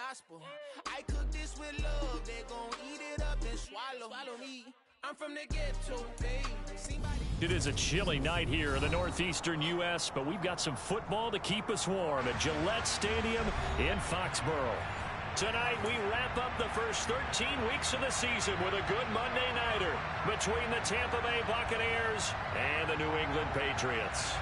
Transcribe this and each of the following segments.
gospel. I cook this with love, they gon' eat it up and swallow me. I'm from the ghetto, babe. It is a chilly night here in the northeastern U.S., but we've got some football to keep us warm at Gillette Stadium in Foxborough. Tonight, we wrap up the first 13 weeks of the season with a good Monday nighter between the Tampa Bay Buccaneers and the New England Patriots.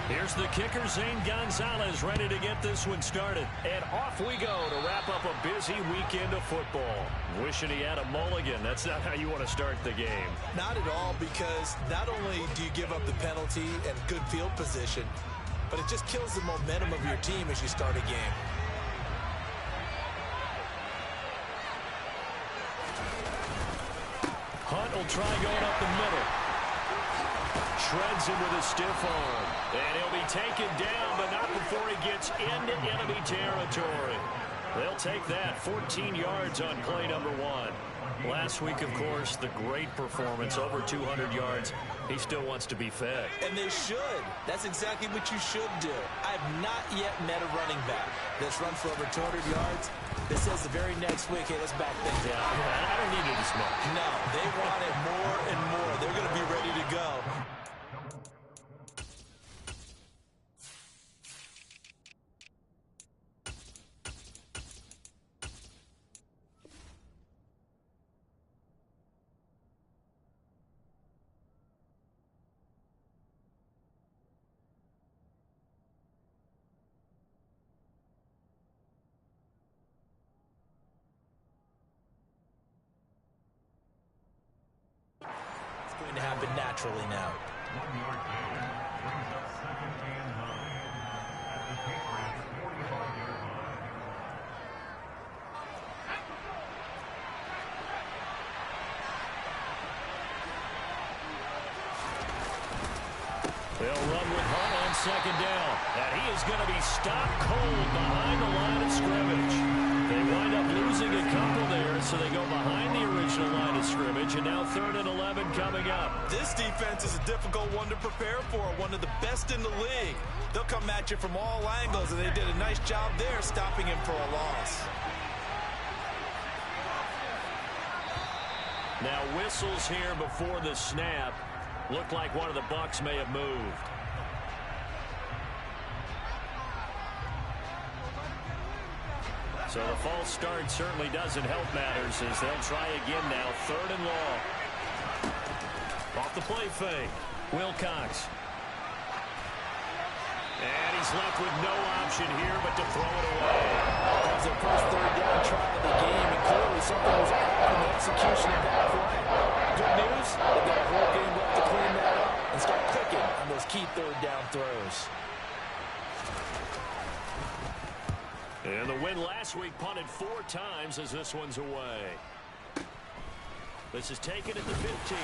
Here's the kicker, Zane Gonzalez, ready to get this one started. And off we go to wrap up a busy weekend of football. Wishing he had a mulligan. That's not how you want to start the game. Not at all, because not only do you give up the penalty and good field position, but it just kills the momentum of your team as you start a game. Hunt will try going up the middle. Shreds him with a stiff arm. And he'll be taken down, but not before he gets into enemy territory. They'll take that 14 yards on play number 1. Last week, of course, the great performance, over 200 yards. He still wants to be fed. And they should. That's exactly what you should do. I have not yet met a running back that's run for over 200 yards that says the very next week, hey, let's back things up. Yeah, I don't need it as much. No, they want it more and more. They're going to be ready to go. To happen naturally now. They'll run with Hunt on second down. And he is going to be stopped cold behind the line of scrimmage. They wind up losing a couple there, so they go behind the original line of scrimmage, and now 3rd and 11 coming up. This defense is a difficult one to prepare for, one of the best in the league. They'll come at you from all angles, and they did a nice job there stopping him for a loss. Now whistles here before the snap. Looked like one of the Bucs may have moved. So the false start certainly doesn't help matters as they'll try again now. 3rd and long. Off the play fake. Wilcox. And he's left with no option here but to throw it away. That was their first 3rd down try of the game, and clearly something was off in the execution of that play. Good news, they've got a whole game left to clean that up and start clicking on those key 3rd down throws. And the win last week punted 4 times as this one's away. This is taken at the 15.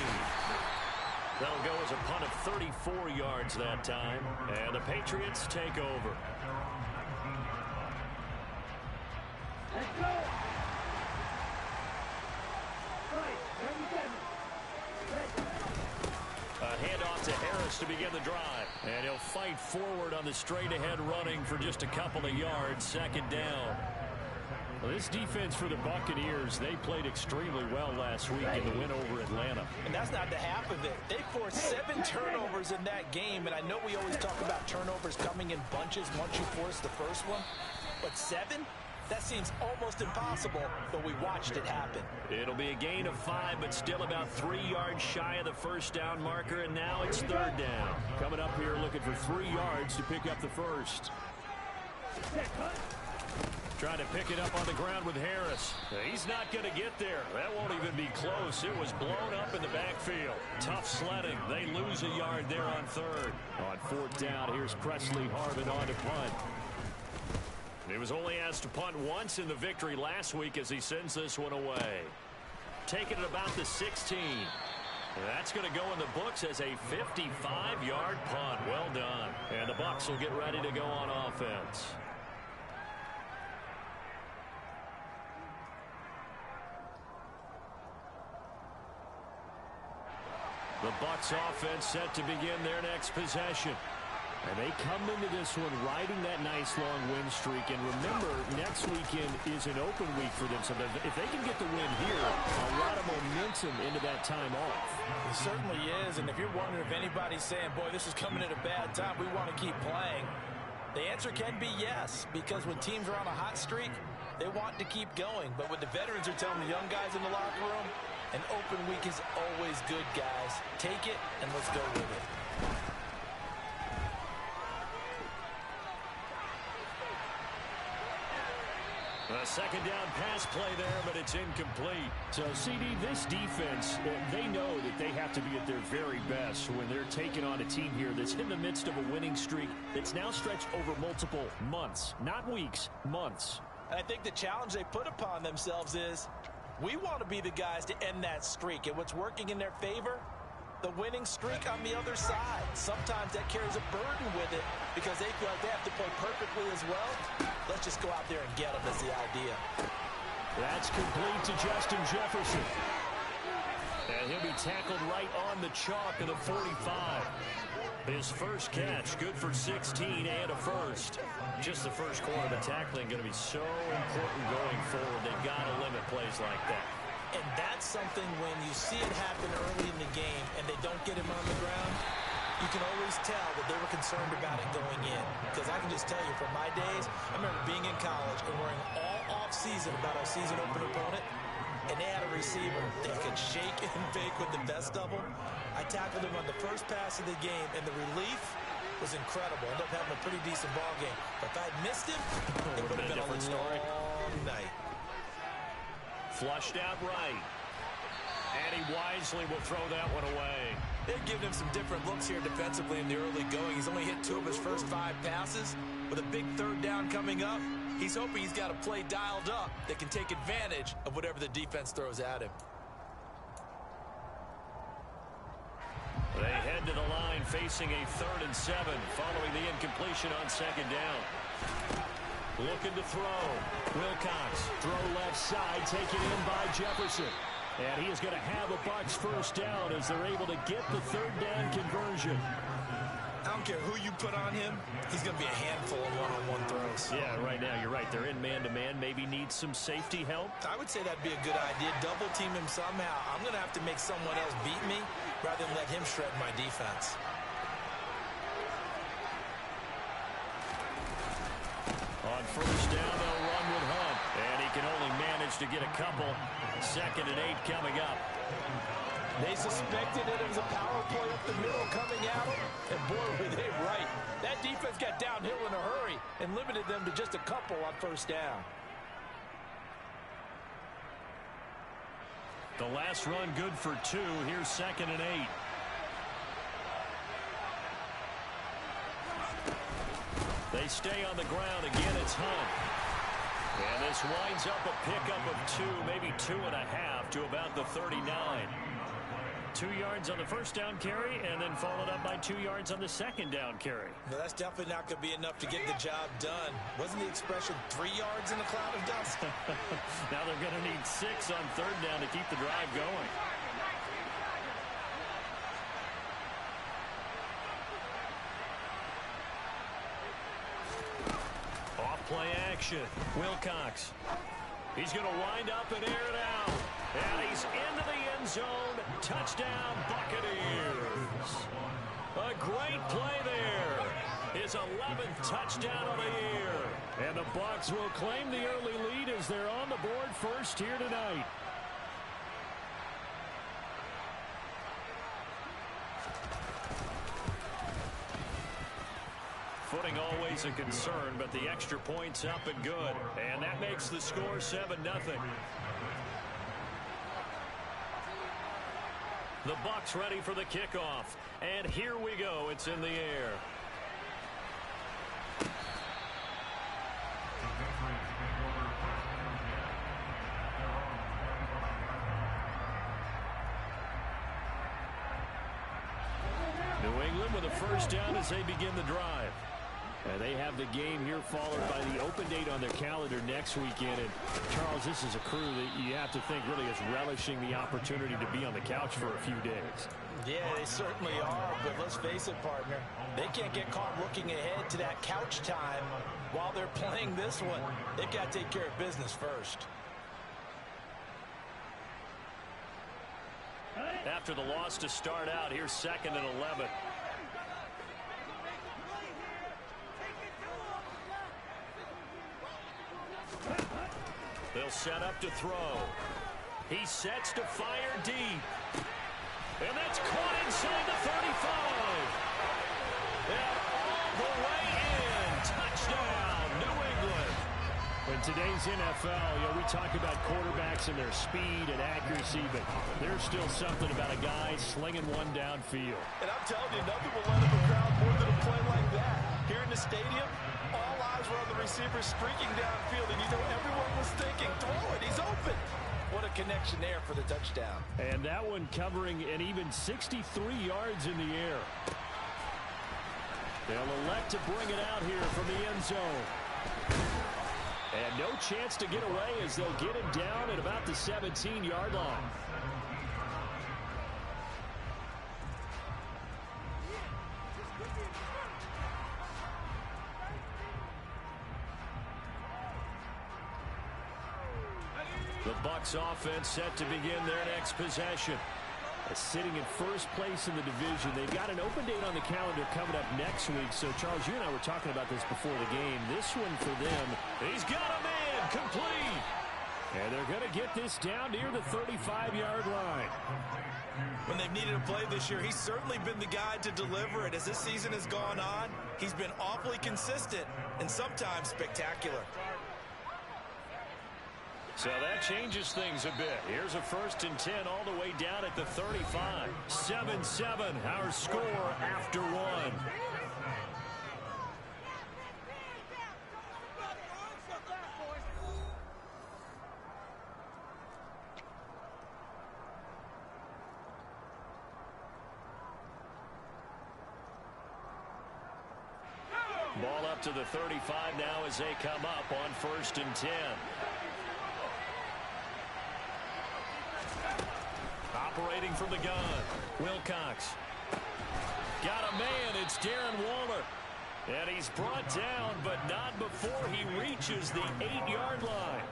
That'll go as a punt of 34 yards that time. And the Patriots take over. Let's go! A handoff to Harris to begin the drive. And he'll fight forward on the straight-ahead running for just a couple of yards. 2nd down. Well, this defense for the Buccaneers, they played extremely well last week in the win over Atlanta. And that's not the half of it. They forced 7 turnovers in that game, and I know we always talk about turnovers coming in bunches once you force the first one, but 7? That seems almost impossible, but we watched it happen. It'll be a gain of 5, but still about 3 yards shy of the first down marker, and now it's 3rd down. Coming up here looking for 3 yards to pick up the first. Trying to pick it up on the ground with Harris. He's not going to get there. That won't even be close. It was blown up in the backfield. Tough sledding. They lose a yard there on 3rd. On 4th down, here's Presley Harvin on to punt. He was only asked to punt once in the victory last week as he sends this one away. Taking it about the 16. That's going to go in the books as a 55-yard punt. Well done. And the Bucs will get ready to go on offense. The Bucs offense set to begin their next possession. And they come into this one riding that nice long win streak. And remember, next weekend is an open week for them. So if they can get the win here, a lot of momentum into that time off. It certainly is. And if you're wondering if anybody's saying, boy, this is coming at a bad time, we want to keep playing, the answer can be yes. Because when teams are on a hot streak, they want to keep going. But what the veterans are telling the young guys in the locker room, an open week is always good, guys. Take it, and let's go with it. A second down pass play there, but it's incomplete. So, CD, this defense, they know that they have to be at their very best when they're taking on a team here that's in the midst of a winning streak that's now stretched over multiple months, not weeks, months. And I think the challenge they put upon themselves is, we want to be the guys to end that streak. And what's working in their favor? The winning streak on the other side. Sometimes that carries a burden with it because they feel like they have to play perfectly as well. Let's just go out there and get them is the idea. That's complete to Justin Jefferson. And he'll be tackled right on the chalk of the 45. His first catch, good for 16 and a first. Just the first quarter of the tackling going to be so important going forward. They've got to limit plays like that. And that's something when you see it happen early in the game and they don't get him on the ground, you can always tell that they were concerned about it going in. Because I can just tell you from my days, I remember being in college and worrying all off-season about our season open opponent. And they had a receiver that could shake and bake with the best of them. I tackled him on the first pass of the game, and the relief was incredible. Ended up having a pretty decent ball game. But if I'd missed him, it would have been a long night. Flushed out right. And he wisely will throw that one away. They've given him some different looks here defensively in the early going. He's only hit 2 of his first 5 passes. With a big third down coming up, he's hoping he's got a play dialed up that can take advantage of whatever the defense throws at him. They head to the line facing a 3rd and 7 following the incompletion on second down. Looking to throw. Wilcox. Throw left side, taken in by Jefferson. And he is going to have a Bucs first down as they're able to get the 3rd down conversion. I don't care who you put on him, he's going to be a handful of one-on-one throws. Yeah, right now, you're right. They're in man-to-man. Maybe need some safety help. I would say that'd be a good idea. Double team him somehow. I'm going to have to make someone else beat me rather than let him shred my defense. On first down, they'll run with Hunt. And he can only manage to get a couple. 2nd and 8 coming up. They suspected it was a power play up the middle coming at them. And boy, were they right. That defense got downhill in a hurry and limited them to just a couple on first down. The last run good for 2. Here's 2nd and 8. They stay on the ground. Again, it's Hunt. And this winds up a pickup of 2, maybe 2.5 to about the 39. 2 yards on the first down carry, and then followed up by 2 yards on the second down carry. No, that's definitely not going to be enough to get the job done. Wasn't the expression 3 yards in a cloud of dust? Now they're going to need 6 on 3rd down to keep the drive going. Off-play action. Wilcox. He's going to wind up and air it out. And he's into the end zone. Touchdown, Buccaneers. A great play there. His 11th touchdown of the year. And the Bucs will claim the early lead as they're on the board first here tonight. Footing always a concern, but the extra point's up and good. And that makes the score 7-0. The Bucs ready for the kickoff. And here we go. It's in the air. New England with a first down as they begin the drive. And they have the game here followed by the open date on their calendar next weekend. And, Charles, this is a crew that you have to think really is relishing the opportunity to be on the couch for a few days. Yeah, they certainly are, but let's face it, partner. They can't get caught looking ahead to that couch time while they're playing this one. They've got to take care of business first. After the loss to start out, here's 2nd and 11. They'll set up to throw. He sets to fire deep. And that's caught inside the 35. And all the way in. Touchdown, New England. In today's NFL, we talk about quarterbacks and their speed and accuracy, but there's still something about a guy slinging one downfield. And I'm telling you, nothing will let up a crowd more than a play like that. Here in the stadium, all eyes were on the receiver streaking downfield, and everyone was thinking, throw it, he's open. What a connection there for the touchdown. And that one covering an even 63 yards in the air. They'll elect to bring it out here from the end zone. And no chance to get away as they'll get him down at about the 17-yard line. The Bucs offense set to begin their next possession. Sitting in first place in the division. They've got an open date on the calendar coming up next week. So, Charles, you and I were talking about this before the game. This one for them. He's got a man complete. And they're going to get this down near the 35-yard line. When they've needed a play this year, he's certainly been the guy to deliver it. As this season has gone on, he's been awfully consistent and sometimes spectacular. So that changes things a bit. Here's a 1st and 10 all the way down at the 35. 7-7, our score after one. Ball up to the 35 now as they come up on 1st and 10. Operating from the gun, Wilcox. Got a man, it's Darren Waller. And he's brought down, but not before he reaches the 8-yard line.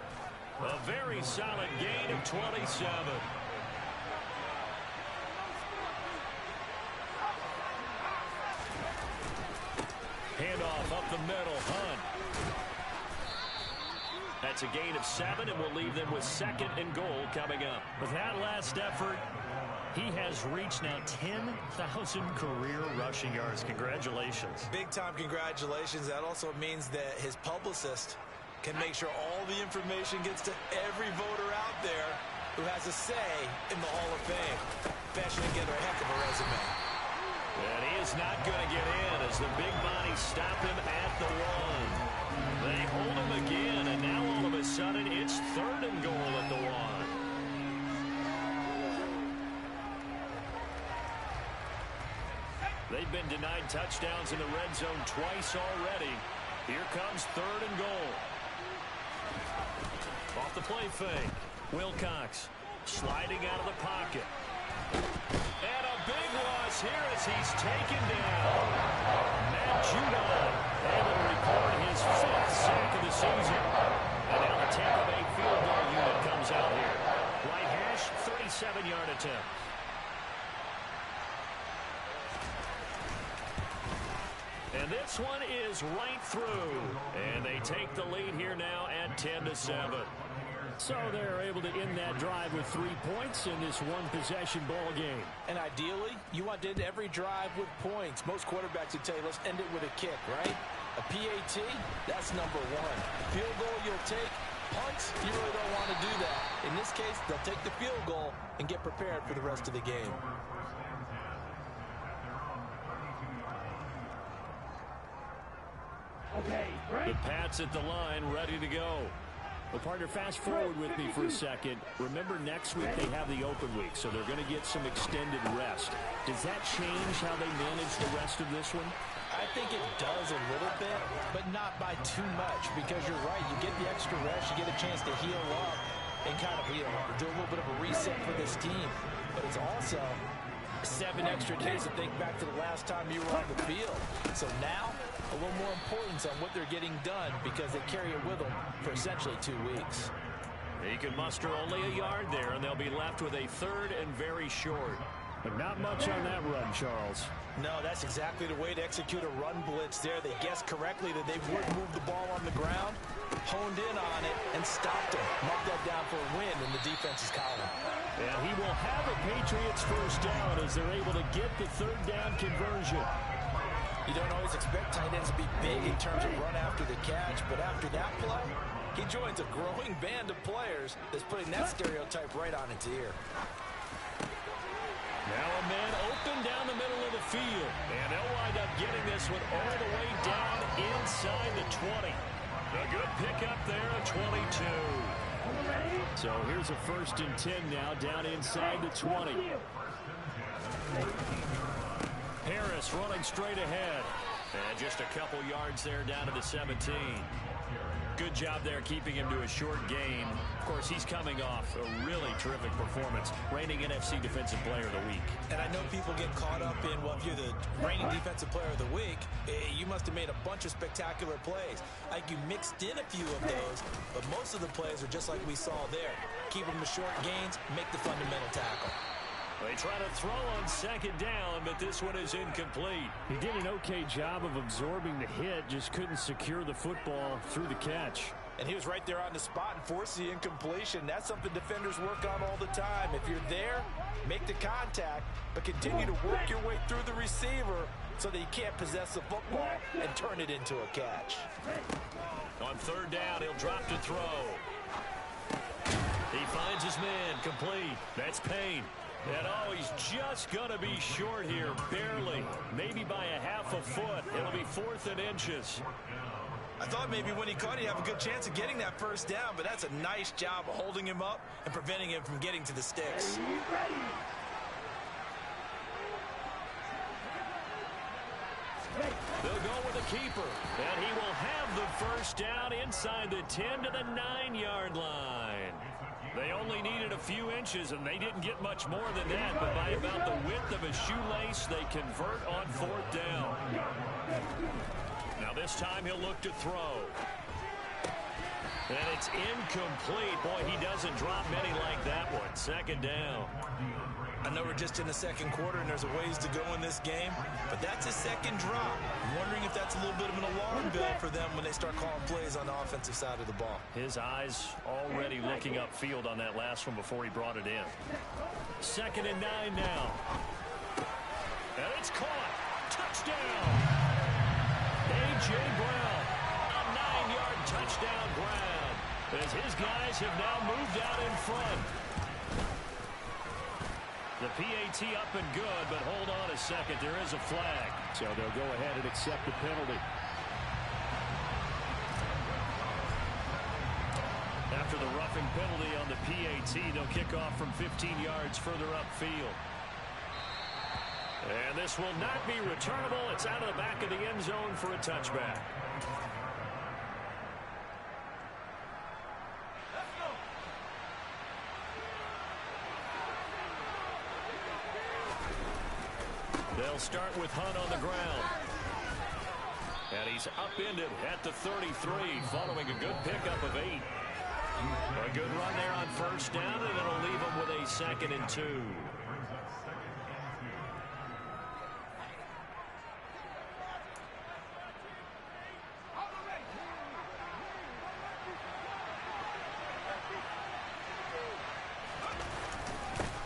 A very solid gain of 27. Handoff up the middle, Hunt. That's a gain of 7, and we'll leave them with 2nd and goal coming up. With that last effort, he has reached now 10,000 career rushing yards. Congratulations. Big-time congratulations. That also means that his publicist can make sure all the information gets to every voter out there who has a say in the Hall of Fame. Fashioning together a heck of a resume. And he is not going to get in as the big bodies stop him at the 1. They hold him again, and now all of a sudden it's 3rd and goal at the 1. They've been denied touchdowns in the red zone twice already. Here comes 3rd and goal. Off the play fake. Wilcox sliding out of the pocket. And a big loss here as he's taken down. Matt Judon able to record his 5th sack of the season. And now the Tampa Bay field goal unit comes out here. Right hash, 37-yard attempt. And this one is right through. And they take the lead here now at 10-7. So they're able to end that drive with 3 points in this one-possession ball game. And ideally, you want to end every drive with points. Most quarterbacks would tell you, let's end it with a kick, right? A PAT, that's number 1. Field goal you'll take. Punts, you really don't want to do that. In this case, they'll take the field goal and get prepared for the rest of the game. Okay, The Pats at the line, ready to go. Well, partner, fast forward with me for a second. Remember, next week they have the open week, so they're going to get some extended rest. Does that change how they manage the rest of this one? I think it does a little bit, but not by too much, because you're right. You get the extra rest, you get a chance to heal up and kind of do a little bit of a reset for this team. But it's also 7 extra days to think back to the last time you were on the field. So now, a little more importance on what they're getting done because they carry it with them for essentially 2 weeks. He can muster only a yard there, and they'll be left with a 3rd and very short. But not much on that run, Charles. No, that's exactly the way to execute a run blitz there. They guessed correctly that they would move the ball on the ground, honed in on it, and stopped him. Marked that down for a win in the defense's column. And he will have a Patriots first down as they're able to get the 3rd down conversion. You don't always expect tight ends to be big in terms of run after the catch, but after that play, he joins a growing band of players that's putting that stereotype right on its ear. Now a man open down the middle of the field. And they'll wind up getting this one all the way down inside the 20. A good pickup there at 22. So here's a 1st and 10 now down inside the 20. Harris running straight ahead. And just a couple yards there down to the 17. Good job there keeping him to a short gain. Of course, he's coming off a really terrific performance, reigning NFC Defensive Player of the Week. And I know people get caught up in, well, if you're the reigning Defensive Player of the Week, you must have made a bunch of spectacular plays. Like you mixed in a few of those, but most of the plays are just like we saw there. Keep them to short gains, make the fundamental tackle. They try to throw on 2nd down, but this one is incomplete. He did an okay job of absorbing the hit, just couldn't secure the football through the catch. And he was right there on the spot and forced the incompletion. That's something defenders work on all the time. If you're there, make the contact, but continue to work your way through the receiver so that you can't possess the football and turn it into a catch. On 3rd down, he'll drop to throw. He finds his man, complete. That's Payne. And oh, he's just going to be short here, barely. Maybe by a half a foot. It'll be 4th and inches. I thought maybe when he caught it, he'd have a good chance of getting that 1st down, but that's a nice job of holding him up and preventing him from getting to the sticks. They'll go with a keeper, and he will have the 1st down inside the 10 to the 9-yard line. They only needed a few inches, and they didn't get much more than that, but by about the width of a shoelace, they convert on 4th down. Now this time he'll look to throw. And it's incomplete. Boy, he doesn't drop many like that one. 2nd down. I know we're just in the 2nd quarter and there's a ways to go in this game, but that's a 2nd drop. I'm wondering if that's a little bit of an alarm bell for them when they start calling plays on the offensive side of the ball. His eyes already looking upfield on that last one before he brought it in. 2nd and 9 now. And it's caught. Touchdown. A.J. Brown. A 9-yard touchdown grab as his guys have now moved out in front. The PAT up and good, but hold on a second. There is a flag. So they'll go ahead and accept the penalty. After the roughing penalty on the PAT, they'll kick off from 15 yards further upfield. And this will not be returnable. It's out of the back of the end zone for a touchback. They'll start with Hunt on the ground. And he's upended at the 33, following a good pickup of 8. A good run there on 1st down, and it'll leave him with a 2nd and 2.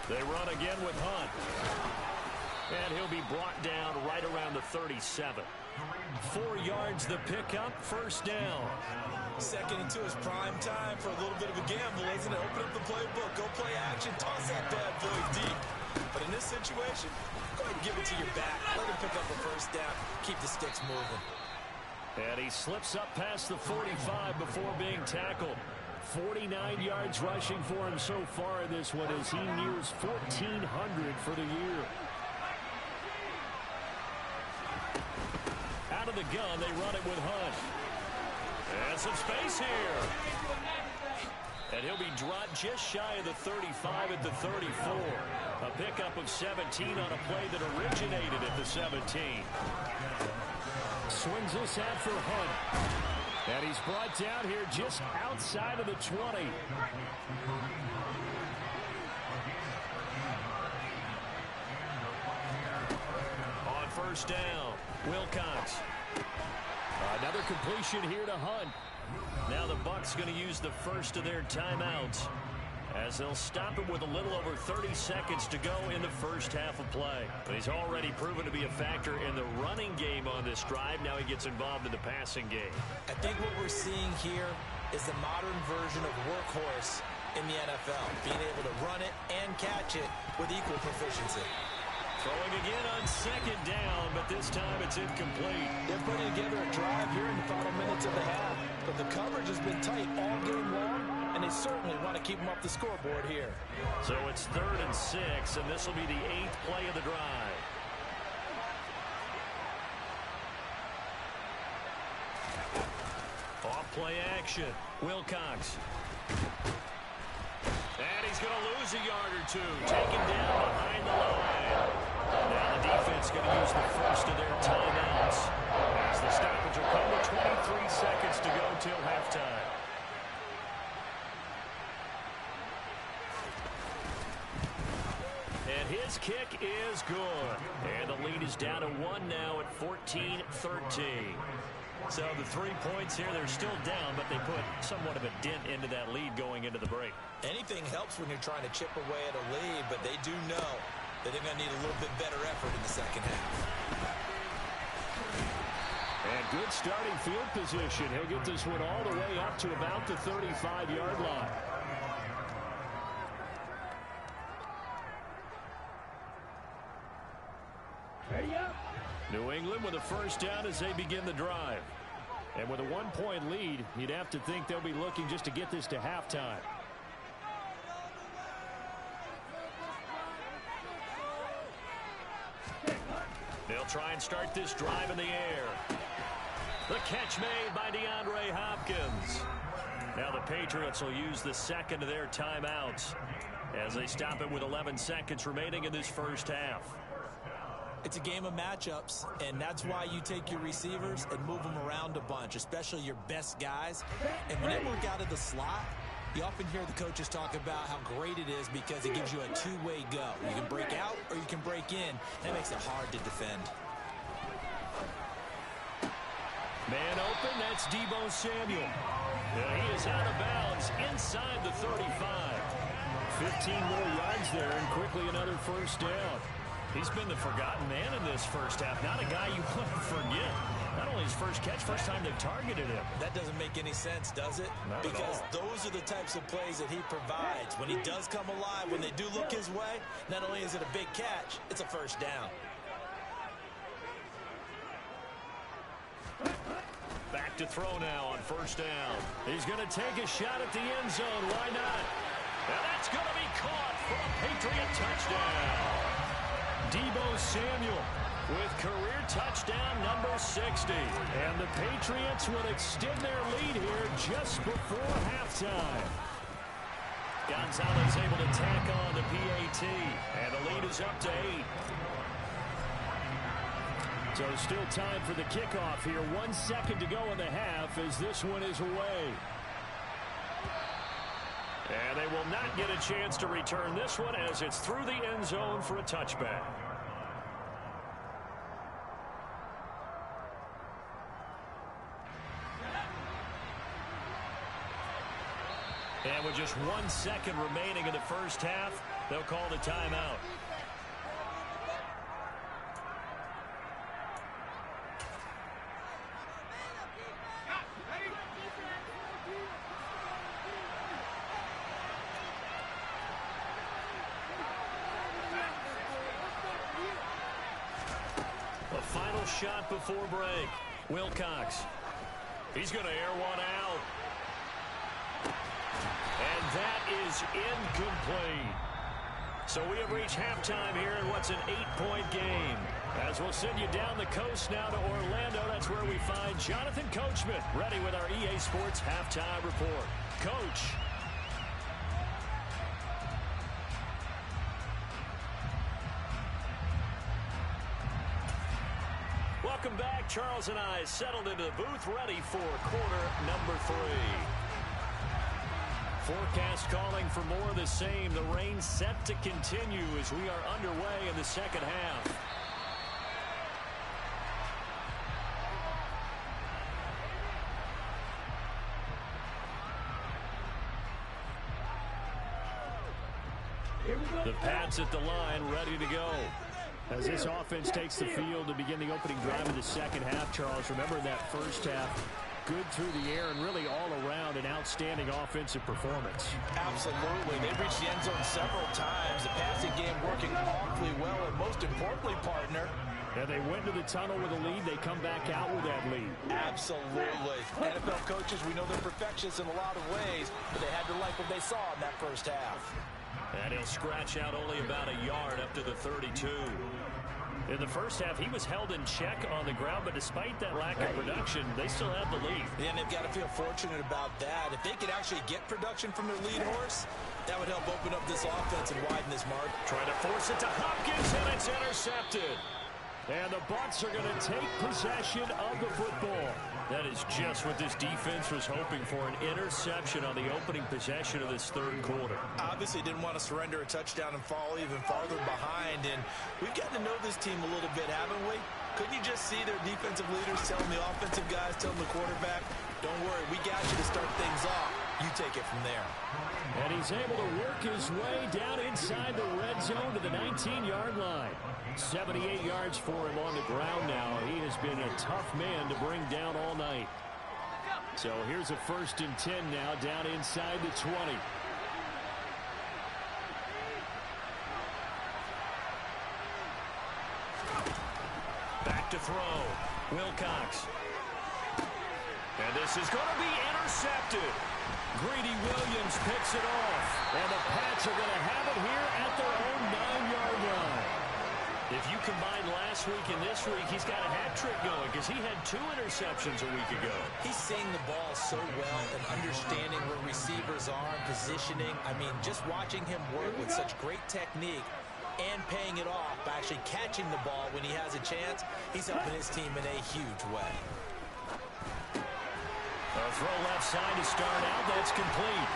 They run again with Hunt. And he'll be brought down right around the 37. 4 yards the pickup, 1st down. 2nd and 2 is prime time for a little bit of a gamble, isn't it? Open up the playbook, go play action, toss that bad boy deep. But in this situation, go ahead and give it to your back. Let him pick up a 1st down, keep the sticks moving. And he slips up past the 45 before being tackled. 49 yards rushing for him so far in this one as he nears 1,400 for the year. in the gun. They run it with Hunt. And some space here. And he'll be dropped just shy of the 35 at the 34. A pickup of 17 on a play that originated at the 17. Swings this out for Hunt. And he's brought down here just outside of the 20. On first down, Wilcox. Another completion here to Hunt. Now the Bucs going to use the first of their timeouts as they'll stop it with a little over 30 seconds to go in the first half of play. But he's already proven to be a factor in the running game on this drive. Now he gets involved in the passing game. I think what we're seeing here is the modern version of workhorse in the NFL, being able to run it and catch it with equal proficiency. Throwing again on second down, but this time it's incomplete. They're putting together a drive here in the final minutes of the half, but the coverage has been tight all game long, and they certainly want to keep them off the scoreboard here. So it's 3rd and 6, and this will be the 8th play of the drive. Off play action, Wilcox. And he's going to lose a yard or two, taken down behind the line. Now the defense going to use the first of their timeouts as the stoppage will come with 23 seconds to go till halftime. And his kick is good. And the lead is down to 1 now at 14-13. So the 3 points here, they're still down, but they put somewhat of a dent into that lead going into the break. Anything helps when you're trying to chip away at a lead, but they do know that they're going to need a little bit better effort in the second half. And good starting field position. He'll get this one all the way up to about the 35-yard line. New England with a first down as they begin the drive. And with a 1-point lead, you'd have to think they'll be looking just to get this to halftime. They'll try and start this drive in the air. The catch made by DeAndre Hopkins. Now the Patriots will use the second of their timeouts as they stop it with 11 seconds remaining in this first half. It's a game of matchups, and that's why you take your receivers and move them around a bunch, especially your best guys. And when they work out of the slot, you often hear the coaches talk about how great it is because it gives you a two-way go. You can break out or you can break in. That makes it hard to defend. Man open, that's Deebo Samuel. And he is out of bounds inside the 35. 15 more yards there, and quickly another first down. He's been the forgotten man in this first half. Not a guy you want to forget. Not only his first catch, first time they've targeted him. That doesn't make any sense, does it? Not because at all. those are the types of plays that he provides. When he does come alive, when they do look his way, not only is it a big catch, it's a first down. Back to throw now on first down. He's going to take a shot at the end zone. Why not? And that's going to be caught for a Patriot touchdown. Deebo Samuel with career touchdown number 60. And the Patriots will extend their lead here just before halftime. Gonzalez able to tack on the PAT. And the lead is up to 8. So still time for the kickoff here. 1 second to go in the half as this one is away. And they will not get a chance to return this one as it's through the end zone for a touchback. And with just 1 second remaining in the first half, they'll call the timeout. A final shot before break. Wilcox. He's going to air one out. And that is incomplete. So we have reached halftime here in what's an 8-point game. As we'll send you down the coast now to Orlando, that's where we find Jonathan Coachman, ready with our EA Sports Halftime Report. Coach. Welcome back. Charles and I settled into the booth, ready for quarter number 3. Forecast calling for more of the same. The rain set to continue as we are underway in the second half. The Pats at the line, ready to go. As this offense takes the field to begin the opening drive of the second half, Charles, remember in that first half, good through the air and really all around an outstanding offensive performance. Absolutely. They've reached the end zone several times. The passing game working awfully well, and most importantly, partner, and they went to the tunnel with a lead. They come back out with that lead. Absolutely. NFL coaches, we know they're perfectionists in a lot of ways, but they had to like what they saw in that first half. And he'll scratch out only about a yard up to the 32. In the first half, he was held in check on the ground, but despite that lack of production, they still have the lead. And they've got to feel fortunate about that. If they could actually get production from their lead horse, that would help open up this offense and widen this mark. Trying to force it to Hopkins, and it's intercepted. And the Bucs are going to take possession of the football. That is just what this defense was hoping for, an interception on the opening possession of this third quarter. Obviously didn't want to surrender a touchdown and fall even farther behind, and we've gotten to know this team a little bit, haven't we? Couldn't you just see their defensive leaders telling the offensive guys, telling the quarterback, don't worry, we got you to start things off. You take it from there. And he's able to work his way down inside the red zone to the 19-yard line. 78 yards for him on the ground now. He has been a tough man to bring down all night. So here's a 1st and 10 now down inside the 20. Back to throw. Wilcox. And this is going to be intercepted. Greedy Williams picks it off. And the Pats are going to have it here at their own 9-yard line. If you combine last week and this week, he's got a hat trick going because he had 2 interceptions a week ago. He's seeing the ball so well and understanding where receivers are, positioning. I mean, just watching him work with such great technique and paying it off by actually catching the ball when he has a chance, he's helping his team in a huge way. A throw left side to start out. That's complete.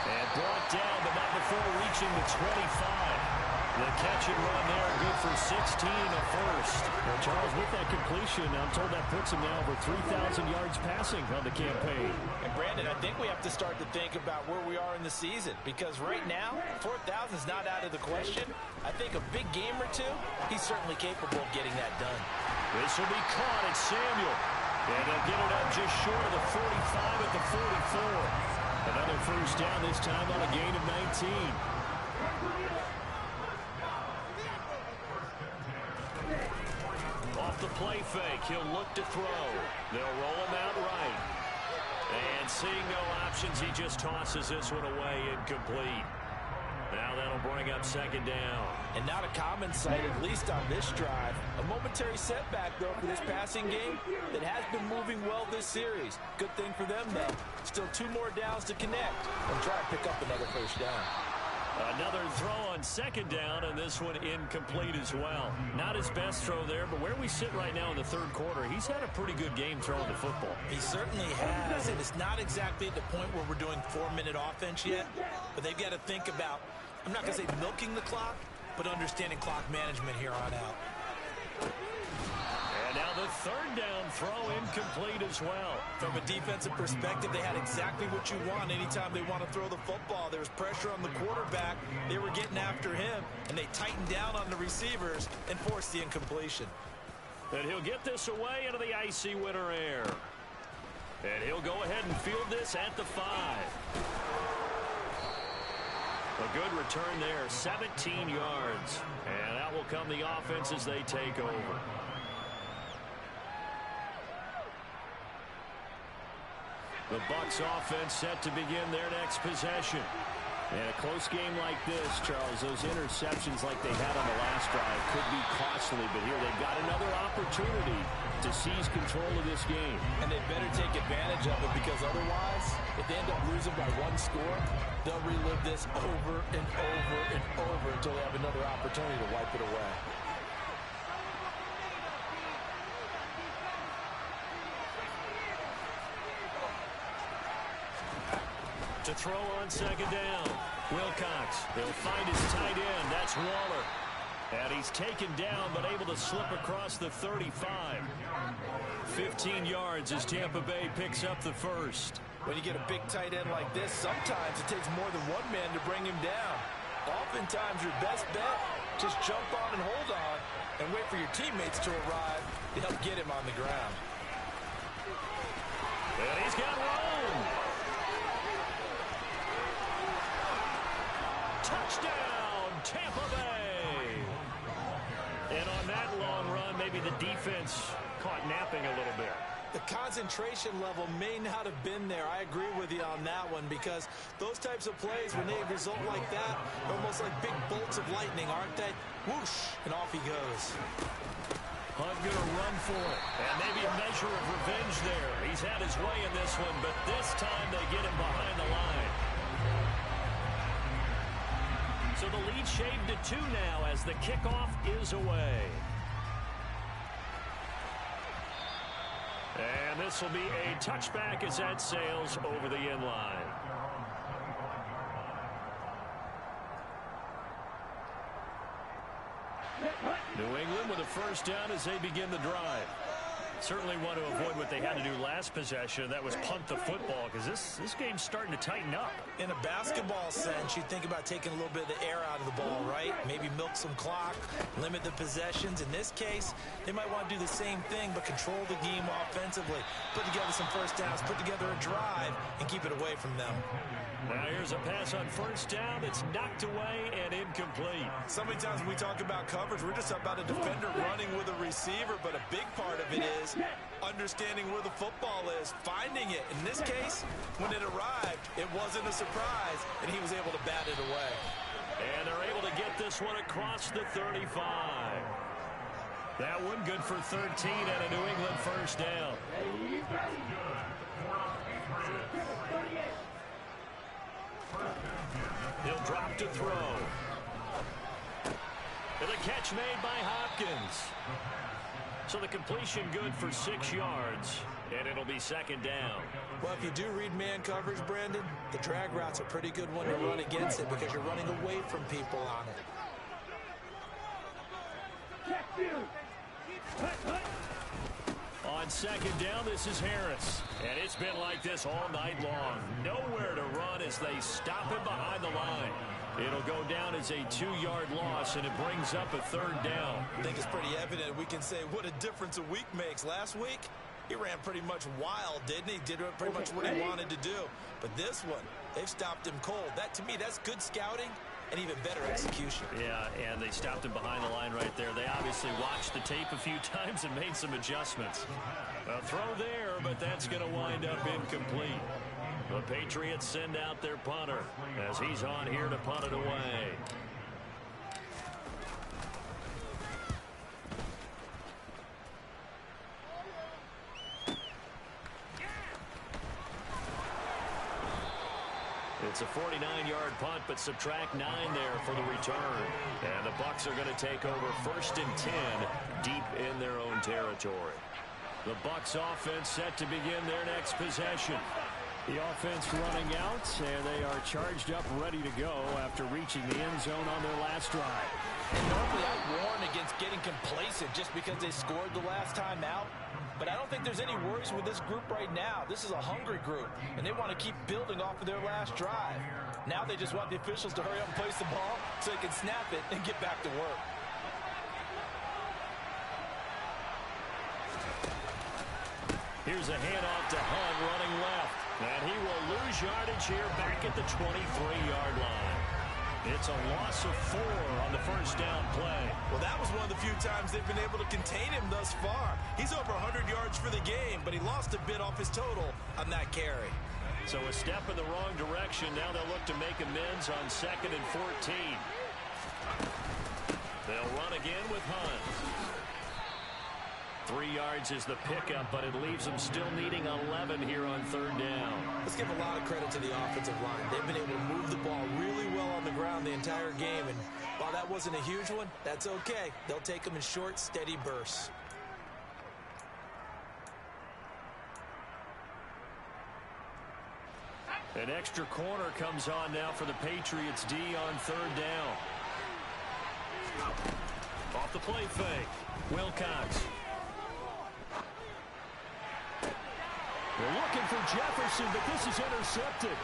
And brought down, but not before reaching the 25. The catch and run there, good for 16, a first. Well, Charles, with that completion, I'm told that puts him now over 3,000 yards passing on the campaign. And, Brandon, I think we have to start to think about where we are in the season, because right now, 4,000 is not out of the question. I think a big game or two, he's certainly capable of getting that done. This will be caught at Samuel. And they'll get it up just short of the 45 at the 44. Another first down, this time on a gain of 19. Off the play fake, he'll look to throw. They'll roll him out right. And seeing no options, he just tosses this one away, incomplete. Now that'll bring up 2nd down. And not a common sight, at least on this drive. A momentary setback, though, for this passing game that has been moving well this series. Good thing for them, though. Still 2 more downs to connect and try to pick up another first down. Another throw on 2nd down, and this one incomplete as well. Not his best throw there, but where we sit right now in the third quarter, he's had a pretty good game throwing the football. He certainly has, and it's not exactly at the point where we're doing 4-minute offense yet, but they've got to think about, I'm not going to say milking the clock, but understanding clock management here on out. And now the 3rd down throw incomplete as well. From a defensive perspective, they had exactly what you want anytime they want to throw the football. There was pressure on the quarterback. They were getting after him, and they tightened down on the receivers and forced the incompletion. And he'll get this away into the icy winter air. And he'll go ahead and field this at the 5. A good return there, 17 yards. And out will come the offense as they take over. The Bucs offense set to begin their next possession. In a close game like this, Charles, those interceptions like they had on the last drive could be costly, but here they've got another opportunity to seize control of this game. And they better take advantage of it, because otherwise, if they end up losing by one score, they'll relive this over and over and over until they have another opportunity to wipe it away. To throw on second down. Wilcox, he'll find his tight end. That's Waller. And he's taken down, but able to slip across the 35. 15 yards as Tampa Bay picks up the first. When you get a big tight end like this, sometimes it takes more than one man to bring him down. Oftentimes, your best bet, just jump on and hold on and wait for your teammates to arrive to help get him on the ground. And he's got room. Touchdown, Tampa Bay. And on that long run, maybe the defense caught napping a little bit. The concentration level may not have been there. I agree with you on that one, because those types of plays, when they result like that, are almost like big bolts of lightning, aren't they? Whoosh, and off he goes. Hunt going to run for it. And maybe a measure of revenge there. He's had his way in this one, but this time they get him behind the line. So the lead shaved to 2 now as the kickoff is away. And this will be a touchback as that sails over the end line. New England with a first down as they begin the drive. Certainly want to avoid what they had to do last possession. That was punt the football, because this game's starting to tighten up. In a basketball sense, you think about taking a little bit of the air out of the ball, right? Maybe milk some clock, limit the possessions. In this case, they might want to do the same thing, but control the game offensively. Put together some first downs, put together a drive, and keep it away from them. Now here's a pass on first down. It's knocked away and incomplete. So many times when we talk about coverage, we're just about a defender running with a receiver, but a big part of it is understanding where the football is, finding it. In this case, when it arrived, it wasn't a surprise, and he was able to bat it away. And they're able to get this one across the 35. That one good for 13 and a New England first down. He'll drop to throw. And the catch made by Hopkins. So the completion good for 6 yards, and it'll be second down. Well, if you do read man coverage, Brandon, the drag route's a pretty good one to run against it, because you're running away from people on it. On second down, this is Harris. And it's been like this all night long. Nowhere to run as they stop him behind the line. It'll go down as a 2-yard loss, and it brings up a third down. I think it's pretty evident. We can say what a difference a week makes. Last week, he ran pretty much wild, didn't he? Did pretty much what he wanted to do. But this one, they've stopped him cold. That, to me, that's good scouting and even better execution. Yeah, and they stopped him behind the line right there. They obviously watched the tape a few times and made some adjustments. A throw there, but that's going to wind up incomplete. The Patriots send out their punter as he's on here to punt it away. It's a 49-yard punt, but subtract 9 there for the return. And the Bucs are going to take over 1st and 10 deep in their own territory. The Bucs offense set to begin their next possession. The offense running out, and they are charged up, ready to go after reaching the end zone on their last drive. And normally I warn against getting complacent just because they scored the last time out. But I don't think there's any worries with this group right now. This is a hungry group, and they want to keep building off of their last drive. Now they just want the officials to hurry up and place the ball so they can snap it and get back to work. Here's a handoff to Hunt running left. And he will lose yardage here back at the 23-yard line. It's a loss of 4 on the first down play. Well, that was one of the few times they've been able to contain him thus far. He's over 100 yards for the game, but he lost a bit off his total on that carry. So a step in the wrong direction. Now they'll look to make amends on 2nd and 14. They'll run again with Hunt. 3 yards is the pickup, but it leaves them still needing 11 here on 3rd down. Let's give a lot of credit to the offensive line. They've been able to move the ball really well on the ground the entire game, and while that wasn't a huge one, that's okay. They'll take them in short, steady bursts. An extra corner comes on now for the Patriots D on 3rd down. Off the play fake. Wilcox. They're looking for Jefferson, but this is intercepted.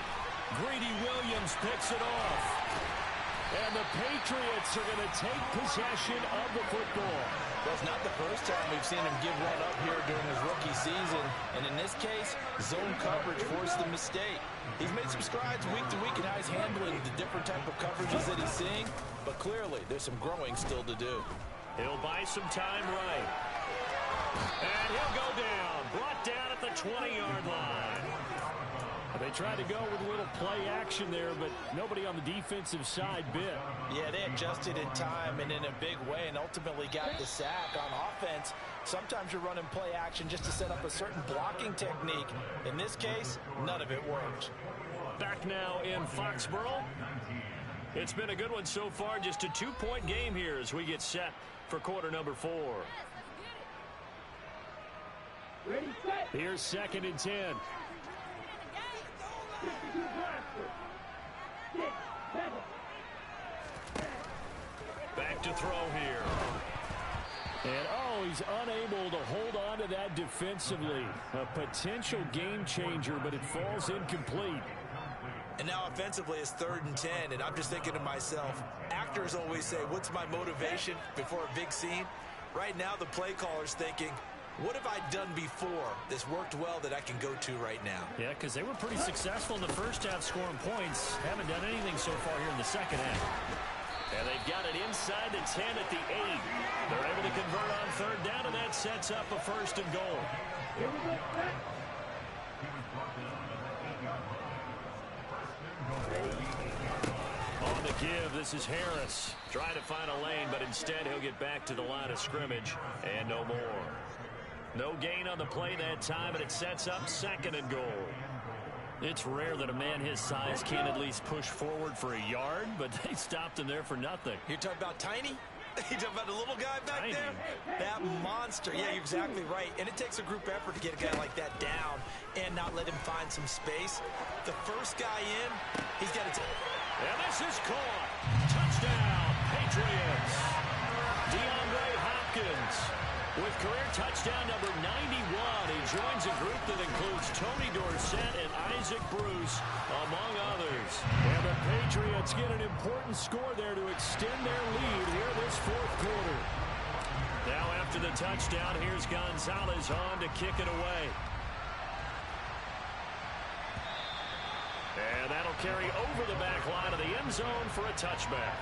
Greedy Williams picks it off. And the Patriots are going to take possession of the football. Well, it's not the first time we've seen him give one up here during his rookie season. And in this case, zone coverage forced the mistake. He's made some strides week to week in how he's handling the different type of coverages that he's seeing. But clearly, there's some growing still to do. He'll buy some time right. And he'll go down. Brought down at the 20-yard line. They tried to go with a little play action there, but nobody on the defensive side bit. Yeah, they adjusted in time and in a big way and ultimately got the sack on offense. Sometimes you're running play action just to set up a certain blocking technique. In this case, none of it worked. Back now in Foxborough. It's been a good one so far. Just a 2-point game here as we get set for quarter number 4. Ready, set. Here's 2nd and 10. Back to throw here. And, he's unable to hold on to that defensively. A potential game changer, but it falls incomplete. And now offensively it's 3rd and 10, and I'm just thinking to myself, actors always say, what's my motivation before a big scene? Right now the play caller's thinking, what have I done before that's worked well that I can go to right now? Yeah, because they were pretty successful in the first half scoring points. Haven't done anything so far here in the second half. And they've got it inside the 10 at the 8. They're able to convert on 3rd down, and that sets up a 1st and goal. Here we go, set. On the give, this is Harris. Trying to find a lane, but instead he'll get back to the line of scrimmage, and no more. No gain on the play that time, and it sets up 2nd and goal. It's rare that a man his size can't at least push forward for a yard, but they stopped him there for nothing. You're talking about Tiny? You're talking about the little guy back Tiny. there? That monster. Yeah, you're exactly right. And it takes a group effort to get a guy like that down and not let him find some space. The first guy in, he's got to... And this is caught. Touchdown, Patriots. DeAndre Hopkins with career touchdown number 91. He joins a group that includes Tony Dorsett and Isaac Bruce, among others. And the Patriots get an important score there to extend their lead here this 4th quarter. Now after the touchdown, here's Gonzalez on to kick it away. And that'll carry over the back line of the end zone for a touchback.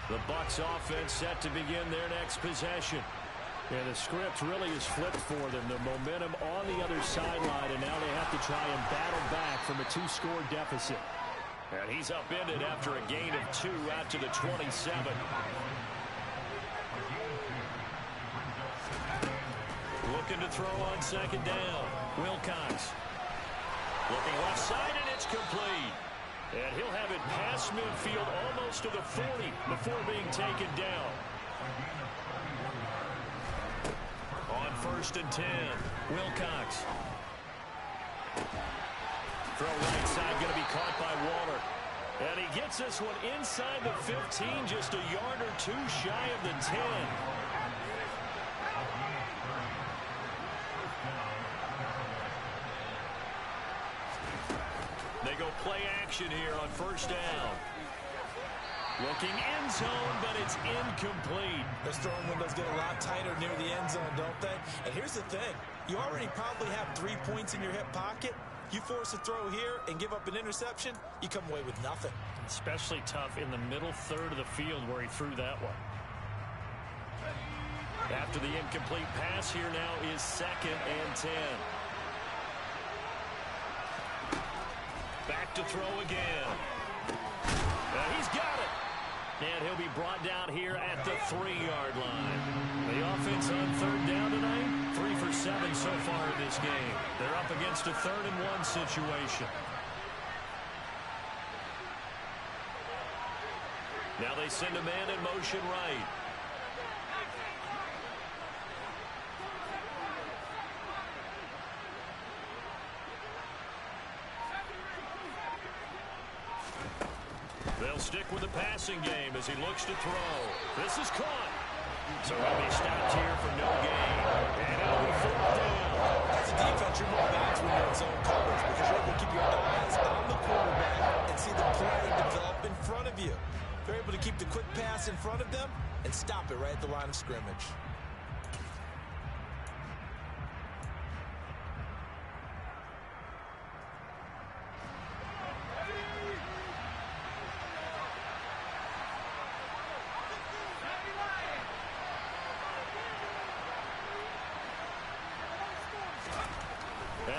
The Bucs offense set to begin their next possession. And the script really is flipped for them. The momentum on the other sideline, and now they have to try and battle back from a 2-score deficit. And he's upended after a gain of 2 out to the 27. Looking to throw on 2nd down. Wilcox. Looking left side, and it's complete. And he'll have it past midfield almost to the 40 before being taken down. On 1st and 10, Wilcox. Throw right side, going to be caught by Waller. And he gets this one inside the 15, just a yard or 2 shy of the 10. They go play action here on 1st down. Looking end zone, but it's incomplete. Those throwing windows get a lot tighter near the end zone, don't they? And here's the thing. You already probably have 3 points in your hip pocket. You force a throw here and give up an interception, you come away with nothing. Especially tough in the middle third of the field where he threw that one. After the incomplete pass, here now is 2nd and 10. Back to throw again. He's got it. And he'll be brought down here at the 3-yard line. The offense on 3rd down tonight, 3 for 7 so far in this game. They're up against a 3rd and 1 situation. Now they send a man in motion right. They'll stick with the passing game as he looks to throw. This is caught. So he'll be stopped here for no gain. And it'll be 4th down. As a defense, you're more balanced when you're in zone coverage because you're able to keep your eyes on the quarterback and see the play develop in front of you. They're able to keep the quick pass in front of them and stop it right at the line of scrimmage.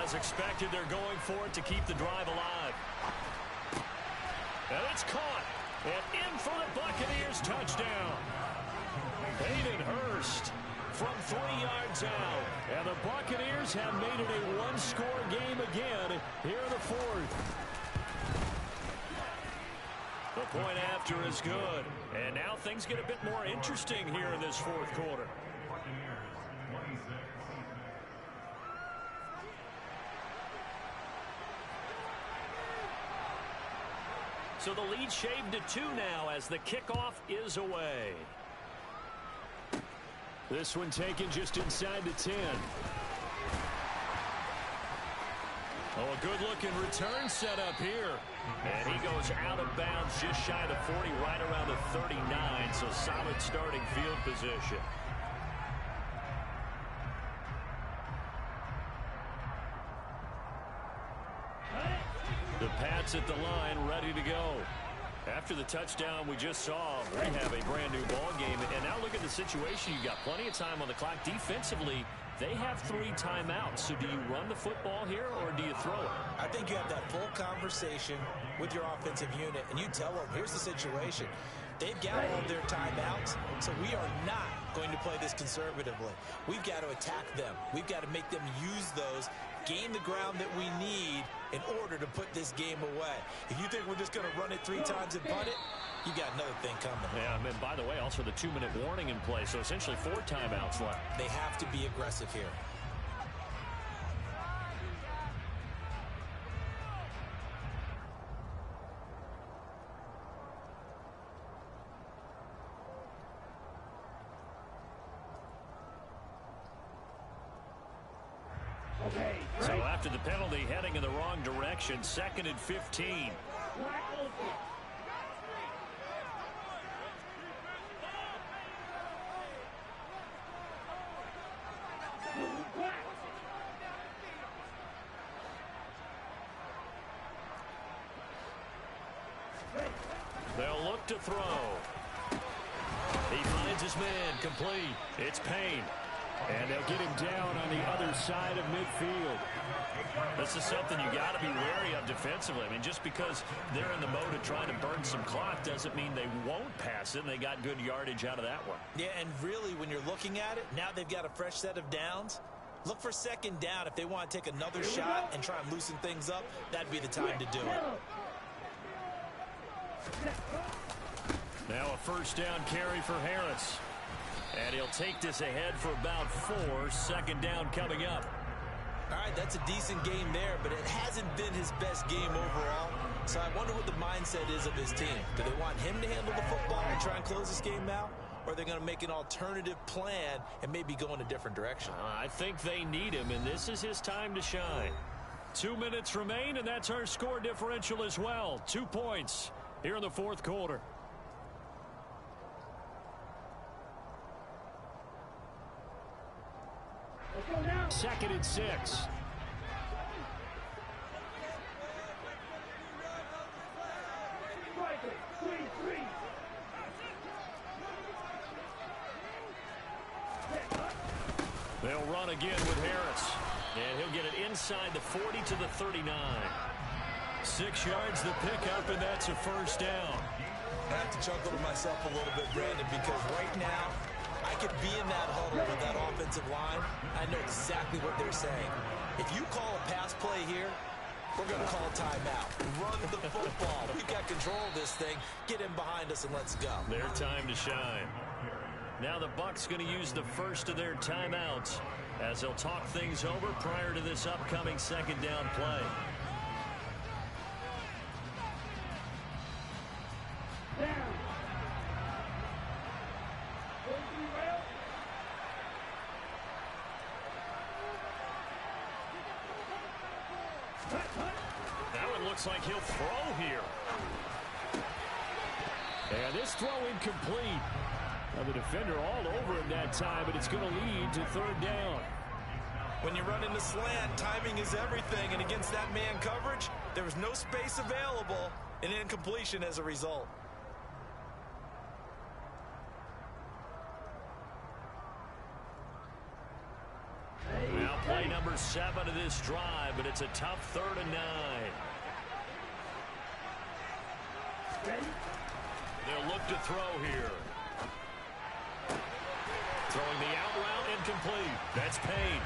As expected, they're going for it to keep the drive alive. And it's caught. And in for the Buccaneers touchdown. Hayden Hurst from 3 yards out. And the Buccaneers have made it a one-score game again here in the 4th. The point after is good. And now things get a bit more interesting here in this 4th quarter. So the lead shaved to 2 now as the kickoff is away. This one taken just inside the 10. Oh, a good-looking return set up here. And he goes out of bounds just shy of the 40, right around the 39. So solid starting field position. The Pats at the line, ready to go. After the touchdown we just saw, we have a brand new ball game. And now look at the situation. You got plenty of time on the clock. Defensively, they have 3 timeouts. So do you run the football here or do you throw it? I think you have that full conversation with your offensive unit, and you tell them, here's the situation. They've got all of their timeouts, so we are not going to play this conservatively. We've got to attack them. We've got to make them use those, gain the ground that we need in order to put this game away. If you think we're just going to run it 3 times and punt it, you got another thing coming. Yeah, and by the way, also the 2-minute warning in play, so essentially 4 timeouts left. They have to be aggressive here. So after the penalty, heading in the wrong direction, 2nd and 15. They'll look to throw. He finds his man, complete. It's Payne. And they'll get him down on the other side of midfield. This is something you got to be wary of defensively. I mean, just because they're in the mode of trying to burn some clock doesn't mean they won't pass it. And they got good yardage out of that one. Yeah, and really, when you're looking at it, now they've got a fresh set of downs. Look for 2nd down. If they want to take another shot and try and loosen things up, that'd be the time to do it. Now a 1st down carry for Harris. And he'll take this ahead for about 4. 2nd down coming up. All right, that's a decent game there, but it hasn't been his best game overall. So I wonder what the mindset is of his team. Do they want him to handle the football and try and close this game out? Or are they going to make an alternative plan and maybe go in a different direction? I think they need him, and this is his time to shine. 2 minutes remain, and that's our score differential as well. 2 points here in the 4th quarter. Second and 6. They'll run again with Harris. And he'll get it inside the 40 to the 39. 6 yards the pickup, and that's a first down. I have to chuckle to myself a little bit, Brandon, because right now I could be in that huddle with that offensive line. I know exactly what they're saying. If you call a pass play here, we're going to call a timeout. Run the football. We've got control of this thing. Get in behind us and let's go. Their time to shine. Now the Bucs going to use the first of their timeouts as they'll talk things over prior to this upcoming second down play. That one looks like he'll throw here. And this throw incomplete. Now the defender all over him that time, but it's going to lead to third down. When you run into slant, timing is everything, and against that man coverage, there was no space available, and incompletion as a result. Now play number 7 of this drive, but it's a tough 3rd and 9. They'll look to throw here. Throwing the out route incomplete. That's Payne.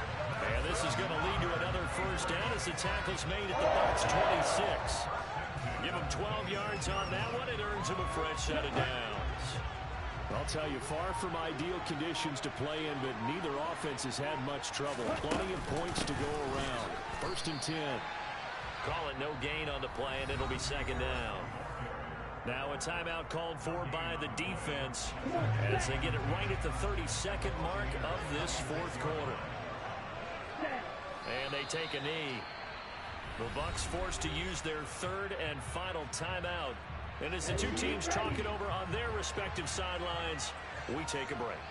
And this is going to lead to another first down as the tackle's made at the Bucs 26. Give him 12 yards on that one. It earns him a fresh set of downs. I'll tell you, far from ideal conditions to play in, but neither offense has had much trouble. Plenty of points to go around. 1st and 10. Call it no gain on the play, and it'll be second down. Now a timeout called for by the defense as they get it right at the 32nd mark of this 4th quarter. And they take a knee. The Bucs forced to use their 3rd and final timeout. And as the two teams talk it over on their respective sidelines, we take a break.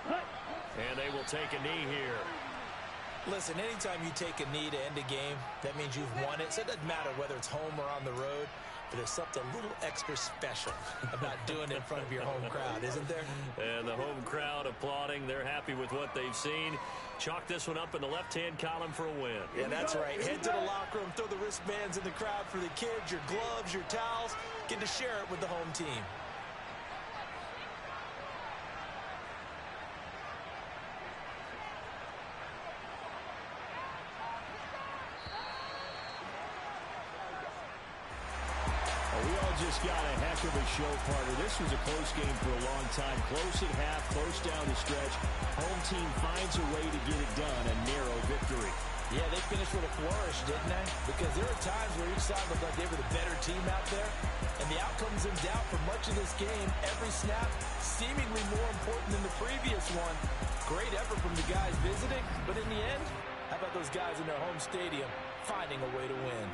And they will take a knee here. Listen, anytime you take a knee to end a game, that means you've won it. So it doesn't matter whether it's home or on the road. But there's something a little extra special about doing it in front of your home crowd, isn't there? And the home crowd applauding. They're happy with what they've seen. Chalk this one up in the left-hand column for a win. Yeah, that's right. Head to the locker room, throw the wristbands in the crowd for the kids, your gloves, your towels. Get to share it with the home team. Just got a heck of a show, partner. This was a close game for a long time. Close at half, close down the stretch. Home team finds a way to get it done. A narrow victory. Yeah, they finished with a flourish, didn't they? Because there were times where each side looked like they were the better team out there. And the outcome's in doubt for much of this game. Every snap seemingly more important than the previous one. Great effort from the guys visiting. But in the end, how about those guys in their home stadium finding a way to win?